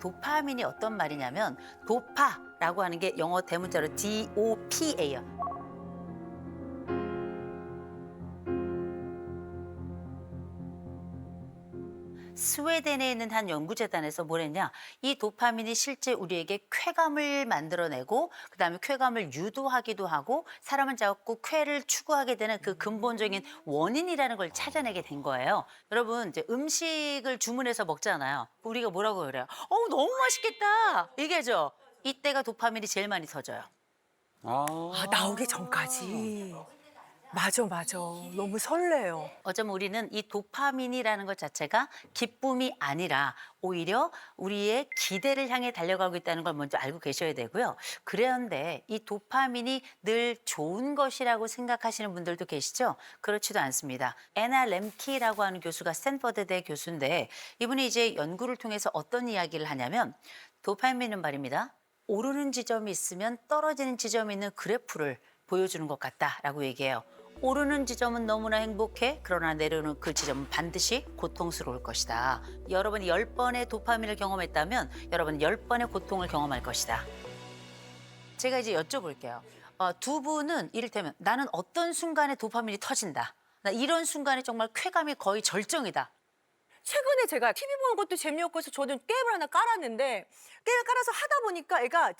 도파민이 어떤 말이냐면 도파라고 하는 게 영어 대문자로 DOP예요. 스웨덴에 있는 한 연구재단에서 뭘 했냐? 이 도파민이 실제 우리에게 쾌감을 만들어내고 그다음에 쾌감을 유도하기도 하고 사람은 자꾸 쾌를 추구하게 되는 그 근본적인 원인이라는 걸 찾아내게 된 거예요. 여러분 이제 음식을 주문해서 먹잖아요. 우리가 뭐라고 그래요? 너무 맛있겠다. 얘기하죠. 이때가 도파민이 제일 많이 터져요. 아, 나오기 전까지. 맞아, 맞아. 너무 설레요. 어쩌면 우리는 이 도파민이라는 것 자체가 기쁨이 아니라 오히려 우리의 기대를 향해 달려가고 있다는 걸 먼저 알고 계셔야 되고요. 그런데 이 도파민이 늘 좋은 것이라고 생각하시는 분들도 계시죠? 그렇지도 않습니다. 애나 렘키라고 하는 교수가 스탠퍼드대 교수인데 이분이 이제 연구를 통해서 어떤 이야기를 하냐면 도파민은 말입니다. 오르는 지점이 있으면 떨어지는 지점이 있는 그래프를 보여주는 것 같다라고 얘기해요. 오르는 지점은 너무나 행복해. 그러나 내려오는 그 지점은 반드시 고통스러울 것이다. 여러분이 10번의 도파민을 경험했다면 여러분은 10번의 고통을 경험할 것이다. 제가 이제 여쭤볼게요. 두 분은 이를테면 나는 어떤 순간에 도파민이 터진다. 나 이런 순간에 정말 쾌감이 거의 절정이다. 최근에 제가 TV 보는 것도 재미없고 해서 저는 게임을 하나 깔았는데 게임을 깔아서 하다 보니까 애가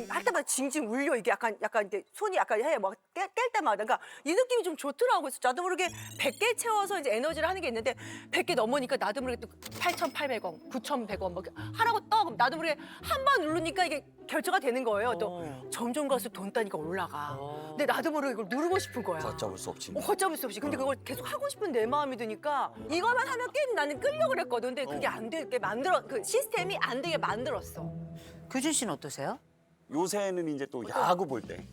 할 때마다 징징 울려. 이게 약간 이게 손이 약간 해. 막 깰 때마다. 그러니까 이 느낌이 좀 좋더라고요. 그래서 나도 모르게 100개 채워서 이제 에너지를 하는 게 있는데 100개 넘으니까 나도 모르게 또 8,800원, 9,100원 막 하라고 떠. 그럼 나도 모르게 한 번 누르니까 이게 결제가 되는 거예요. 또 점점 갈수록 돈 따니까 올라가. 근데 나도 모르게 이걸 누르고 싶은 거야. 걷잡을 수 없지. 걷잡을 수 없이. 근데 그걸 계속 하고 싶은 내 마음이 드니까 이거만 하면 게임 나는 끌려고 그랬거든. 근데 그게 안 되게 그 시스템이 안 되게 만들었어. 규준 씨는 어떠세요? 요새는 이제 또 야구 볼 때,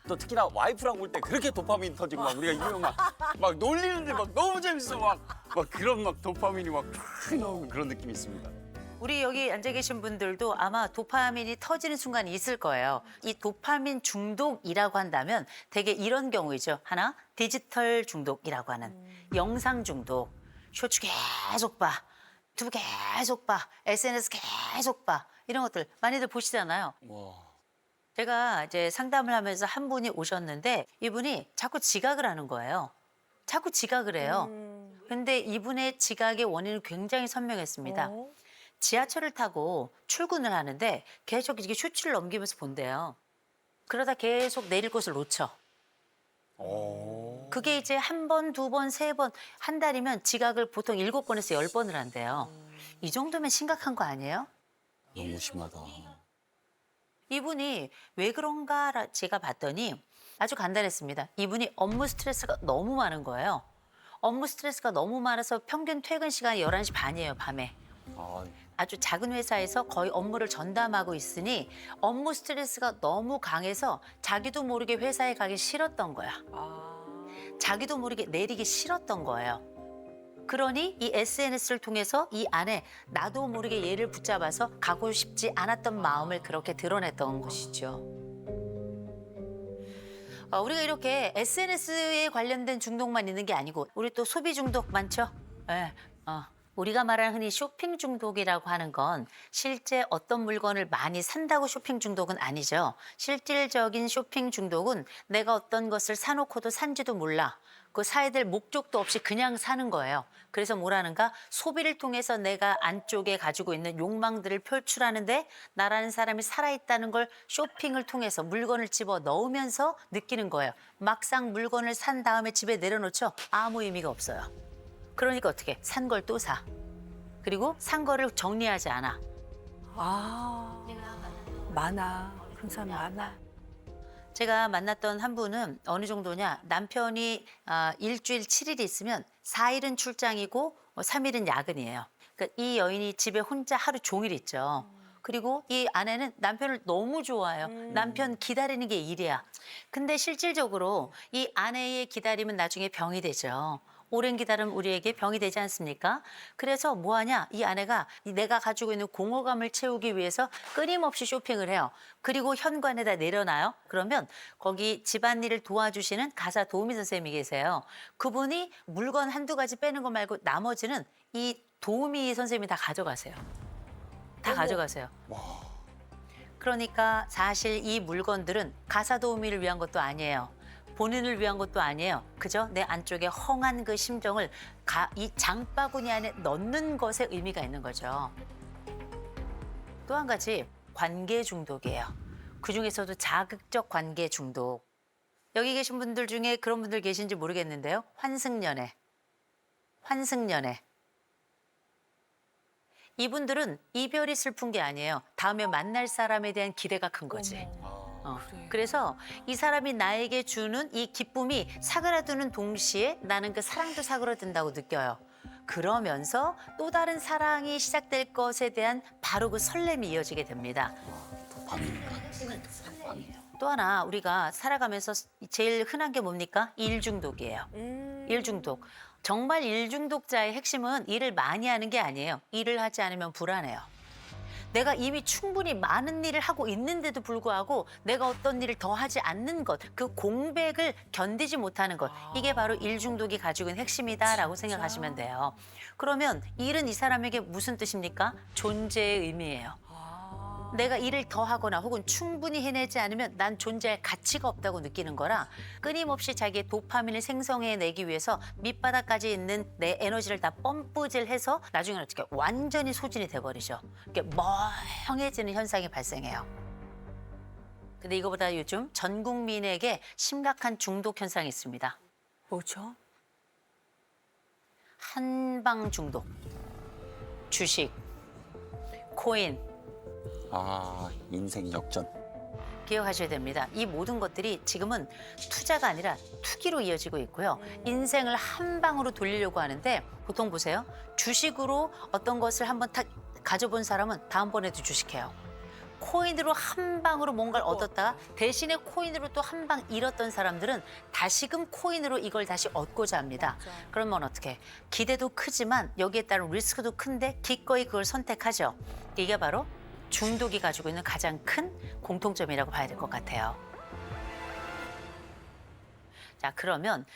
또 특히나 와이프랑 볼 때 그렇게 도파민 터지고 막 우리가 이거 막 놀리는데 막 너무 재밌어 막 그런 막 도파민이 막 나오는 그런 느낌이 있습니다. 우리 여기 앉아 계신 분들도 아마 도파민이 터지는 순간이 있을 거예요. 이 도파민 중독이라고 한다면 대개 이런 경우이죠. 하나, 디지털 중독이라고 하는 영상 중독. 쇼츠 계속 봐. 유튜브 계속 봐. SNS 계속 봐. 이런 것들 많이들 보시잖아요. 와. 제가 이제 상담을 하면서 한 분이 오셨는데 이분이 자꾸 지각을 하는 거예요. 자꾸 지각을 해요. 근데 이분의 지각의 원인은 굉장히 선명했습니다. 지하철을 타고 출근을 하는데 계속 이렇게 쇼츠를 넘기면서 본대요. 그러다 계속 내릴 곳을 놓쳐. 그게 이제 한 번, 두 번, 세 번, 한 달이면 지각을 보통 7번에서 10번을 한대요. 이 정도면 심각한 거 아니에요? 너무 심하다. 이분이 왜 그런가 제가 봤더니 아주 간단했습니다. 이분이 업무 스트레스가 너무 많은 거예요. 업무 스트레스가 너무 많아서 평균 퇴근 시간이 11시 반이에요, 밤에. 아, 아주 작은 회사에서 거의 업무를 전담하고 있으니 업무 스트레스가 너무 강해서 자기도 모르게 회사에 가기 싫었던 거야. 자기도 모르게 내리기 싫었던 거예요. 그러니 이 SNS를 통해서 이 안에 나도 모르게 얘를 붙잡아서 가고 싶지 않았던 마음을 그렇게 드러냈던 것이죠. 우리가 이렇게 SNS에 관련된 중독만 있는 게 아니고 우리 또 소비 중독 많죠? 네. 우리가 말하는 흔히 쇼핑 중독이라고 하는 건 실제 어떤 물건을 많이 산다고 쇼핑 중독은 아니죠. 실질적인 쇼핑 중독은 내가 어떤 것을 사놓고도 산지도 몰라. 그 사야 될 목적도 없이 그냥 사는 거예요. 그래서 뭐라는가? 소비를 통해서 내가 안쪽에 가지고 있는 욕망들을 표출하는데 나라는 사람이 살아있다는 걸 쇼핑을 통해서 물건을 집어 넣으면서 느끼는 거예요. 막상 물건을 산 다음에 집에 내려놓죠? 아무 의미가 없어요. 그러니까 어떻게? 산 걸 또 사. 그리고 산 거를 정리하지 않아. 많아. 그런 사람 많아. 제가 만났던 한 분은 어느 정도냐. 남편이 일주일 7일이 있으면 4일은 출장이고 3일은 야근이에요. 그러니까 이 여인이 집에 혼자 하루 종일 있죠. 그리고 이 아내는 남편을 너무 좋아해요. 남편 기다리는 게 일이야. 근데 실질적으로 이 아내의 기다림은 나중에 병이 되죠. 오랜 기다림 우리에게 병이 되지 않습니까? 그래서 뭐 하냐? 이 아내가 내가 가지고 있는 공허감을 채우기 위해서 끊임없이 쇼핑을 해요. 그리고 현관에다 내려놔요. 그러면 거기 집안일을 도와주시는 가사 도우미 선생님이 계세요. 그분이 물건 한두 가지 빼는 거 말고 나머지는 이 도우미 선생님이 다 가져가세요. 가져가세요. 그러니까 사실 이 물건들은 가사 도우미를 위한 것도 아니에요. 본인을 위한 것도 아니에요. 그저 내 안쪽에 헝한 그 심정을 이 장바구니 안에 넣는 것에 의미가 있는 거죠. 또 한 가지 관계 중독이에요. 그중에서도 자극적 관계 중독. 여기 계신 분들 중에 그런 분들 계신지 모르겠는데요. 환승연애. 환승연애. 이분들은 이별이 슬픈 게 아니에요. 다음에 만날 사람에 대한 기대가 큰 거지. 그래서 이 사람이 나에게 주는 이 기쁨이 사그라드는 동시에 나는 그 사랑도 사그라든다고 느껴요. 그러면서 또 다른 사랑이 시작될 것에 대한 바로 그 설렘이 이어지게 됩니다. 또 하나 우리가 살아가면서 제일 흔한 게 뭡니까? 일 중독이에요. 일 중독. 정말 일 중독자의 핵심은 일을 많이 하는 게 아니에요. 일을 하지 않으면 불안해요. 내가 이미 충분히 많은 일을 하고 있는데도 불구하고 내가 어떤 일을 더 하지 않는 것, 그 공백을 견디지 못하는 것, 이게 바로 일 중독이 가지고 있는 핵심이다라고 생각하시면 돼요. 그러면 일은 이 사람에게 무슨 뜻입니까? 존재의 의미예요. 내가 일을 더 하거나 혹은 충분히 해내지 않으면 난 존재할 가치가 없다고 느끼는 거라 끊임없이 자기의 도파민을 생성해내기 위해서 밑바닥까지 있는 내 에너지를 다 펌프질해서 나중에는 어떻게 완전히 소진이 돼버리죠. 이렇게 멍해지는 현상이 발생해요. 근데 이거보다 요즘 전 국민에게 심각한 중독 현상이 있습니다. 뭐죠? 한방 중독, 주식, 코인, 인생 역전. 기억하셔야 됩니다. 이 모든 것들이 지금은 투자가 아니라 투기로 이어지고 있고요. 인생을 한 방으로 돌리려고 하는데 보통 보세요. 주식으로 어떤 것을 한번 딱 가져본 사람은 다음번에도 주식해요. 코인으로 한 방으로 뭔가를 얻었다가 대신에 코인으로 또 한 방 잃었던 사람들은 다시금 코인으로 이걸 다시 얻고자 합니다. 그러면 어떻게? 기대도 크지만 여기에 따른 리스크도 큰데 기꺼이 그걸 선택하죠. 이게 바로 중독이 가지고 있는 가장 큰 공통점이라고 봐야 될 것 같아요. 자, 그러면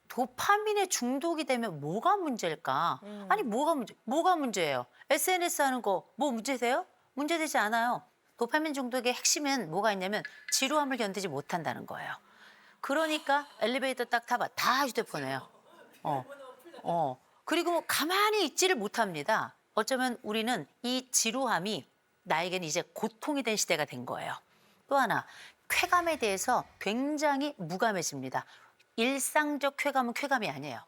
도파민에 중독이 되면 뭐가 문제일까? 아니, 뭐가 문제예요? SNS 하는 거 뭐 문제세요? 문제되지 않아요. 도파민 중독의 핵심은 뭐가 있냐면 지루함을 견디지 못한다는 거예요. 그러니까 엘리베이터 딱 타봐. 다 휴대폰이에요. 그리고 가만히 있지를 못합니다. 어쩌면 우리는 이 지루함이 나에게는 이제 고통이 된 시대가 된 거예요. 또 하나, 쾌감에 대해서 굉장히 무감해집니다. 일상적 쾌감은 쾌감이 아니에요.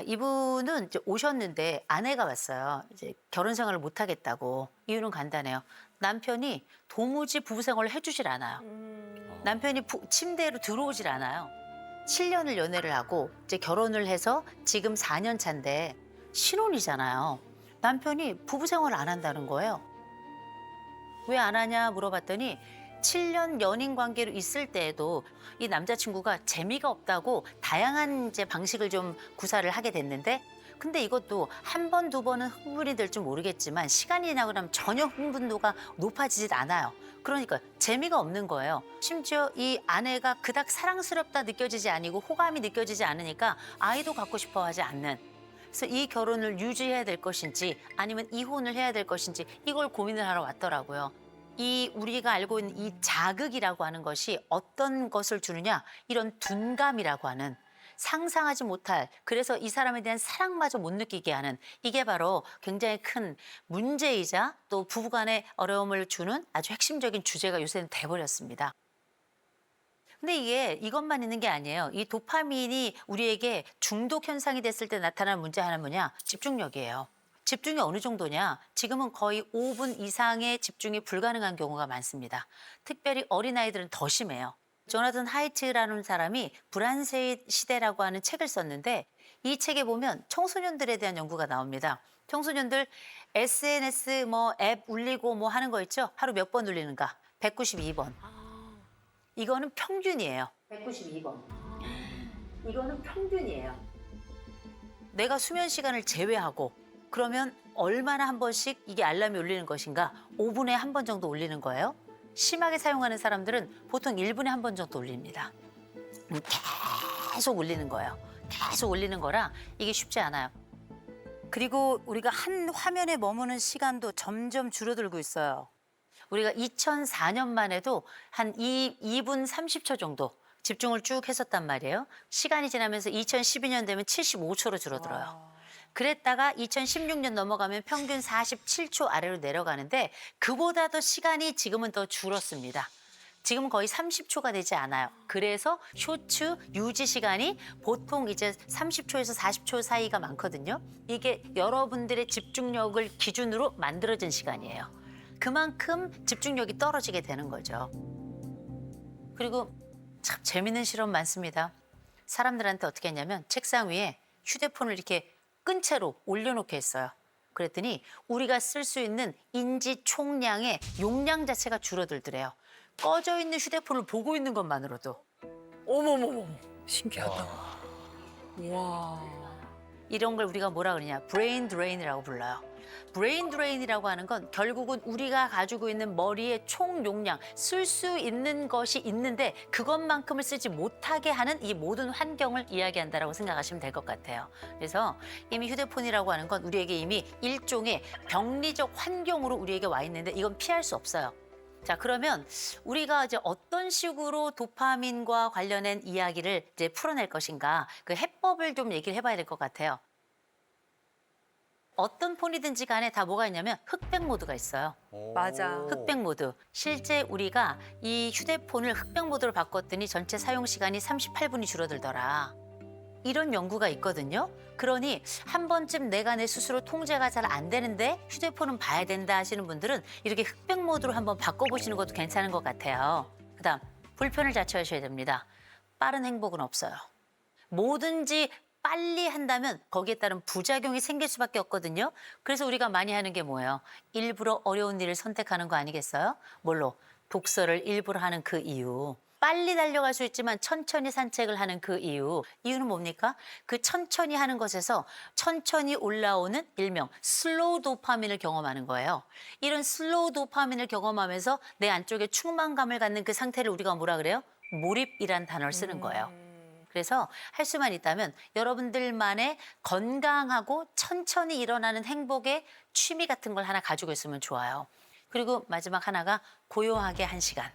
이분은 이제 오셨는데 아내가 왔어요. 이제 결혼 생활을 못 하겠다고. 이유는 간단해요. 남편이 도무지 부부 생활을 해주질 않아요. 남편이 침대로 들어오질 않아요. 7년을 연애를 하고 이제 결혼을 해서 지금 4년 차인데 신혼이잖아요. 남편이 부부 생활을 안 한다는 거예요. 왜 안 하냐 물어봤더니 7년 연인 관계로 있을 때에도 이 남자친구가 재미가 없다고 다양한 이제 방식을 좀 구사를 하게 됐는데 근데 이것도 한 번, 두 번은 흥분이 될지 모르겠지만 시간이 지나고 나면 전혀 흥분도가 높아지질 않아요. 그러니까 재미가 없는 거예요. 심지어 이 아내가 그닥 사랑스럽다 느껴지지 아니고 호감이 느껴지지 않으니까 아이도 갖고 싶어 하지 않는. 그래서 이 결혼을 유지해야 될 것인지 아니면 이혼을 해야 될 것인지 이걸 고민을 하러 왔더라고요. 이 우리가 알고 있는 이 자극이라고 하는 것이 어떤 것을 주느냐 이런 둔감이라고 하는 상상하지 못할 그래서 이 사람에 대한 사랑마저 못 느끼게 하는 이게 바로 굉장히 큰 문제이자 또 부부간의 어려움을 주는 아주 핵심적인 주제가 요새는 돼버렸습니다. 근데 이게 이것만 있는 게 아니에요. 이 도파민이 우리에게 중독 현상이 됐을 때 나타나는 문제 하나는 뭐냐? 집중력이에요. 집중이 어느 정도냐? 지금은 거의 5분 이상의 집중이 불가능한 경우가 많습니다. 특별히 어린아이들은 더 심해요. 조나단 하이트라는 사람이 불안세의 시대라고 하는 책을 썼는데 이 책에 보면 청소년들에 대한 연구가 나옵니다. 청소년들 SNS 앱 울리고 하는 거 있죠? 하루 몇 번 울리는가? 192번. 이거는 평균이에요. 192번. 이거는 평균이에요. 내가 수면 시간을 제외하고 그러면 얼마나 한 번씩 이게 알람이 울리는 것인가? 5분에 한 번 정도 울리는 거예요. 심하게 사용하는 사람들은 보통 1분에 한 번 정도 울립니다. 계속 울리는 거예요. 계속 울리는 거라 이게 쉽지 않아요. 그리고 우리가 한 화면에 머무는 시간도 점점 줄어들고 있어요. 우리가 2004년만 해도 한 2분 30초 정도 집중을 쭉 했었단 말이에요. 시간이 지나면서 2012년 되면 75초로 줄어들어요. 그랬다가 2016년 넘어가면 평균 47초 아래로 내려가는데 그보다도 시간이 지금은 더 줄었습니다. 지금은 거의 30초가 되지 않아요. 그래서 쇼츠 유지 시간이 보통 이제 30초에서 40초 사이가 많거든요. 이게 여러분들의 집중력을 기준으로 만들어진 시간이에요. 그만큼 집중력이 떨어지게 되는 거죠. 그리고 참 재밌는 실험 많습니다. 사람들한테 어떻게 했냐면 책상 위에 휴대폰을 이렇게 끈 채로 올려놓게 했어요. 그랬더니 우리가 쓸 수 있는 인지 총량의 용량 자체가 줄어들더래요. 꺼져 있는 휴대폰을 보고 있는 것만으로도. 어머머머. 신기하다. 와. 이런 걸 우리가 뭐라 그러냐. 브레인 드레인이라고 불러요. 브레인 드레인이라고 하는 건 결국은 우리가 가지고 있는 머리의 총 용량, 쓸 수 있는 것이 있는데 그것만큼을 쓰지 못하게 하는 이 모든 환경을 이야기한다라고 생각하시면 될 것 같아요. 그래서 이미 휴대폰이라고 하는 건 우리에게 이미 일종의 병리적 환경으로 우리에게 와 있는데 이건 피할 수 없어요. 자, 그러면 우리가 이제 어떤 식으로 도파민과 관련된 이야기를 이제 풀어낼 것인가, 그 해법을 좀 얘기를 해봐야 될 것 같아요. 어떤 폰이든지 간에 다 뭐가 있냐면 흑백 모드가 있어요. 맞아. 흑백 모드. 실제 우리가 이 휴대폰을 흑백 모드로 바꿨더니 전체 사용 시간이 38분이 줄어들더라. 이런 연구가 있거든요. 그러니 한 번쯤 내가 내 스스로 통제가 잘 안 되는데 휴대폰은 봐야 된다 하시는 분들은 이렇게 흑백 모드로 한번 바꿔보시는 것도 괜찮은 것 같아요. 그다음 불편을 자처하셔야 됩니다. 빠른 행복은 없어요. 뭐든지 빨리 한다면 거기에 따른 부작용이 생길 수밖에 없거든요. 그래서 우리가 많이 하는 게 뭐예요? 일부러 어려운 일을 선택하는 거 아니겠어요? 뭘로? 독서를 일부러 하는 그 이유. 빨리 달려갈 수 있지만 천천히 산책을 하는 그 이유. 이유는 뭡니까? 그 천천히 하는 것에서 천천히 올라오는 일명 슬로우 도파민을 경험하는 거예요. 이런 슬로우 도파민을 경험하면서 내 안쪽에 충만감을 갖는 그 상태를 우리가 뭐라 그래요? 몰입이란 단어를 쓰는 거예요. 그래서 할 수만 있다면 여러분들만의 건강하고 천천히 일어나는 행복의 취미 같은 걸 하나 가지고 있으면 좋아요. 그리고 마지막 하나가 고요하게 1시간.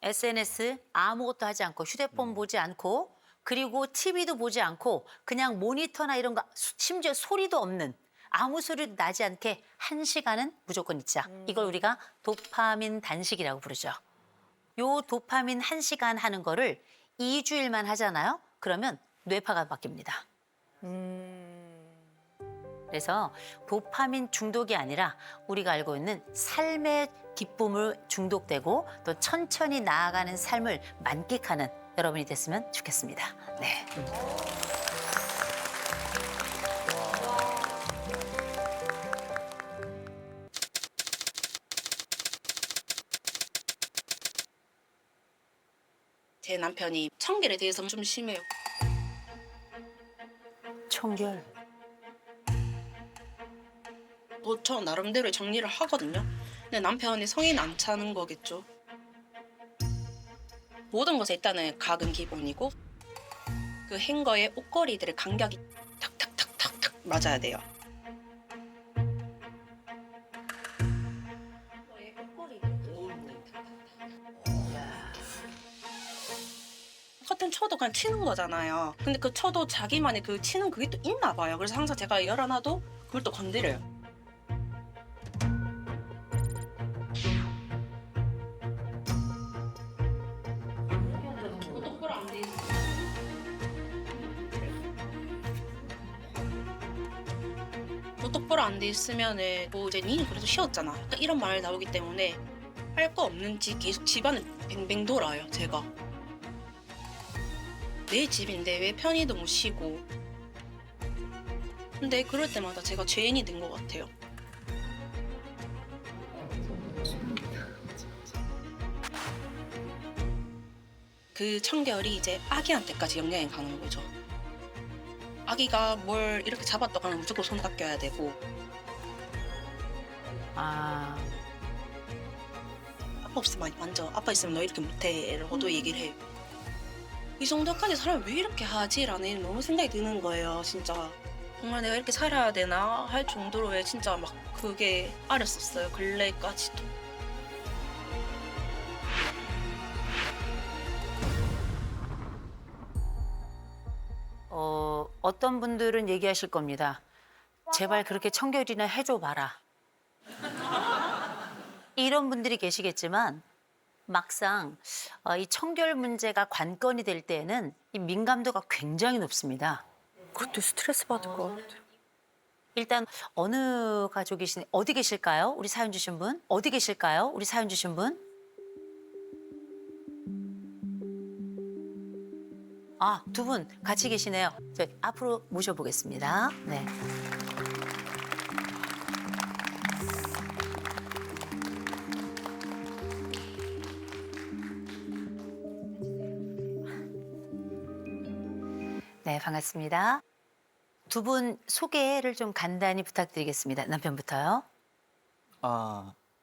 SNS 아무것도 하지 않고 휴대폰 보지 않고 그리고 TV도 보지 않고 그냥 모니터나 이런 거 심지어 소리도 없는 아무 소리도 나지 않게 1시간은 무조건 있자. 이걸 우리가 도파민 단식이라고 부르죠. 요 도파민 1시간 하는 거를 2주일만 하잖아요. 그러면 뇌파가 바뀝니다. 그래서 도파민 중독이 아니라 우리가 알고 있는 삶의 기쁨을 중독되고 또 천천히 나아가는 삶을 만끽하는 여러분이 됐으면 좋겠습니다. 네. 제 남편이 청결에 대해서 좀 심해요. 청결. 뭐 저 나름대로 정리를 하거든요. 근데 남편이 성인 안 차는 거겠죠. 모든 것에 일단은 각은 기본이고 그 행거에 옷걸이들의 간격이 탁탁탁탁탁 맞아야 돼요. 커튼 쳐도 그냥 치는 거잖아요. 근데 그 쳐도 자기만의 그 치는 그게 또 있나 봐요. 그래서 항상 제가 열어놔도 그걸 또 건드려요. 뭐 똑바로 안 돼 있으면은 뭐 이제 니는 그래도 쉬었잖아. 약간 이런 말 나오기 때문에 할 거 없는지 계속 집안을 뱅뱅 돌아요. 제가. 내 집인데 왜 편히도 못 쉬고. 근데 그럴 때마다 제가 죄인이 된 것 같아요. 그 청결이 이제 아기한테까지 영향이 가는 거죠. 아기가 뭘 이렇게 잡았다가 하면 무조건 손 닦여야 되고. 아, 아빠 없으면 많이 만져. 아빠 있으면 너 이렇게 못해. 라고도 얘기를 해요. 이 정도까지 사람이 왜 이렇게 하지? 라는 너무 생각이 드는 거예요, 진짜. 정말 내가 이렇게 살아야 되나 할 정도로의 진짜 막 그게 아렸었어요. 근래까지도. 어떤 분들은 얘기하실 겁니다. 제발 그렇게 청결이나 해줘 봐라. 이런 분들이 계시겠지만 막상 이 청결 문제가 관건이 될 때에는 이 민감도가 굉장히 높습니다. 그것도 스트레스 받을 것 같아. 일단 어느 가족이신 어디 계실까요? 우리 사연 주신 분? 어디 계실까요? 우리 사연 주신 분? 아, 두 분 같이 계시네요. 저 앞으로 모셔보겠습니다. 네. 네, 반갑습니다. 두 분 소개를 좀 간단히 부탁드리겠습니다. 남편부터요.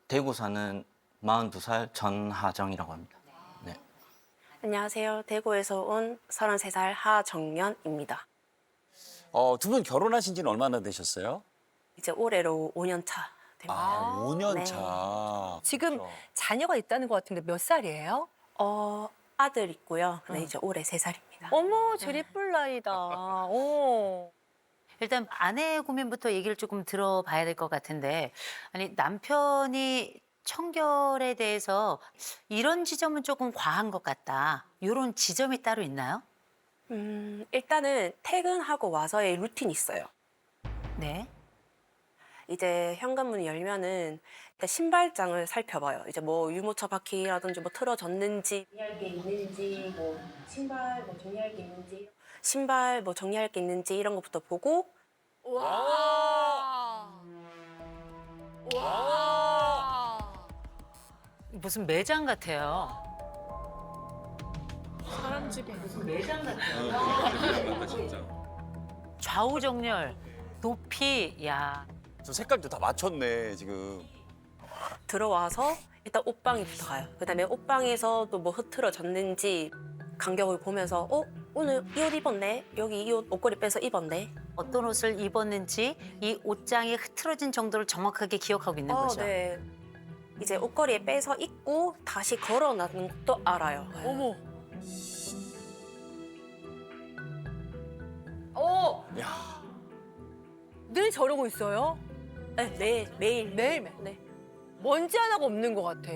대구 사는 42살 전하정이라고 합니다. 네. 안녕하세요. 대구에서 온 33살 하정연입니다. 두 분 결혼하신 지는 얼마나 되셨어요? 이제 올해로 5년 차 됩니다. 5년 네. 차. 지금 자녀가 있다는 것 같은데 몇 살이에요? 아들 있고요. 근데 이제 올해 3살입니다. 어머, 제일 이쁠 나이다. 일단 아내 고민부터 얘기를 조금 들어봐야 될 것 같은데, 아니 남편이 청결에 대해서 이런 지점은 조금 과한 것 같다. 이런 지점이 따로 있나요? 일단은 퇴근하고 와서의 루틴이 있어요. 네. 이제 현관문을 열면은 일단 신발장을 살펴봐요. 이제 뭐 유모차 바퀴라든지 뭐 틀어졌는지, 정리할 게 있는지, 뭐 신발 뭐 정리할 게 있는지, 신발 뭐 정리할 게 있는지 이런 것부터 보고. 무슨 매장 같아요. 좌우 정렬, 높이, 야. 저 색깔도 다 맞췄네 지금. 들어와서 일단 옷방에부터 가요. 그다음에 옷방에서도 뭐 흐트러졌는지 간격을 보면서 오늘 이 옷 입었네. 여기 이 옷 옷걸이 빼서 입었네. 어떤 옷을 입었는지 이 옷장이 흐트러진 정도를 정확하게 기억하고 있는 거죠. 네. 이제 옷걸이에 빼서 입고 다시 걸어놨는 것도 알아요. 어머. 야, 늘 저러고 있어요? 네, 매일. 매일. 네. 먼지 하나가 없는 것 같아.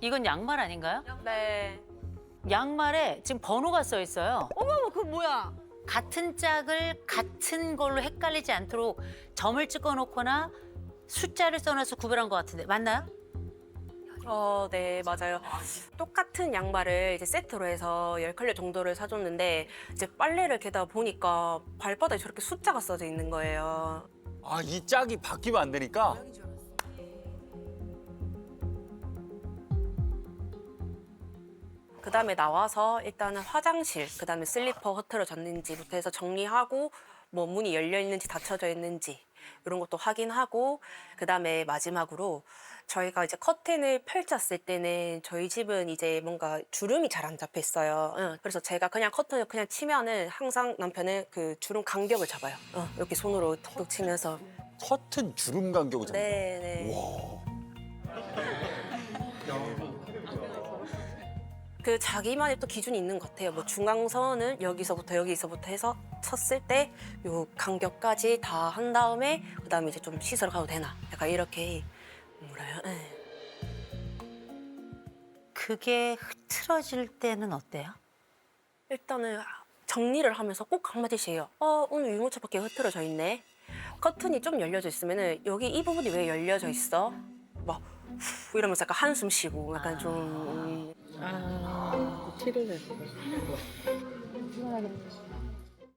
이건 양말 아닌가요? 네. 양말에 지금 번호가 써 있어요. 어머, 그거 뭐야? 같은 짝을 같은 걸로 헷갈리지 않도록 점을 찍어 놓거나 숫자를 써놔서 구별한 것 같은데 맞나요? 네, 맞아요. 똑같은 양말을 이제 세트로 해서 10컬레 정도를 사줬는데 이제 빨래를 개다 보니까 발바닥에 저렇게 숫자가 써져 있는 거예요. 이 짝이 바뀌면 안 되니까. 그다음에 나와서 일단은 화장실, 그다음에 슬리퍼 흐트러졌는지부터 해서 정리하고 뭐 문이 열려 있는지 닫혀져 있는지 이런 것도 확인하고 그다음에 마지막으로 저희가 이제 커튼을 펼쳤을 때는 저희 집은 이제 뭔가 주름이 잘 안 잡혀 있어요. 그래서 제가 그냥 커튼을 그냥 치면은 항상 남편은 그 주름 간격을 잡아요. 이렇게 손으로 톡톡 치면서. 커튼 주름 간격을 잡는. 네, 네. 와. 그 자기만의 또 기준이 있는 것 같아요. 뭐 중앙선을 여기서부터 해서 쳤을 때 요 간격까지 다 한 다음에 그다음에 이제 좀 씻으러 가도 되나? 약간 이렇게 물어요. 네. 그게 흐트러질 때는 어때요? 일단은 정리를 하면서 꼭 한마디씩 해요. 오늘 유모차 밖에 흐트러져 있네. 커튼이 좀 열려져 있으면은 여기 이 부분이 왜 열려져 있어? 막 후, 이러면서 약간 한숨 쉬고 약간 좀 티를 내고.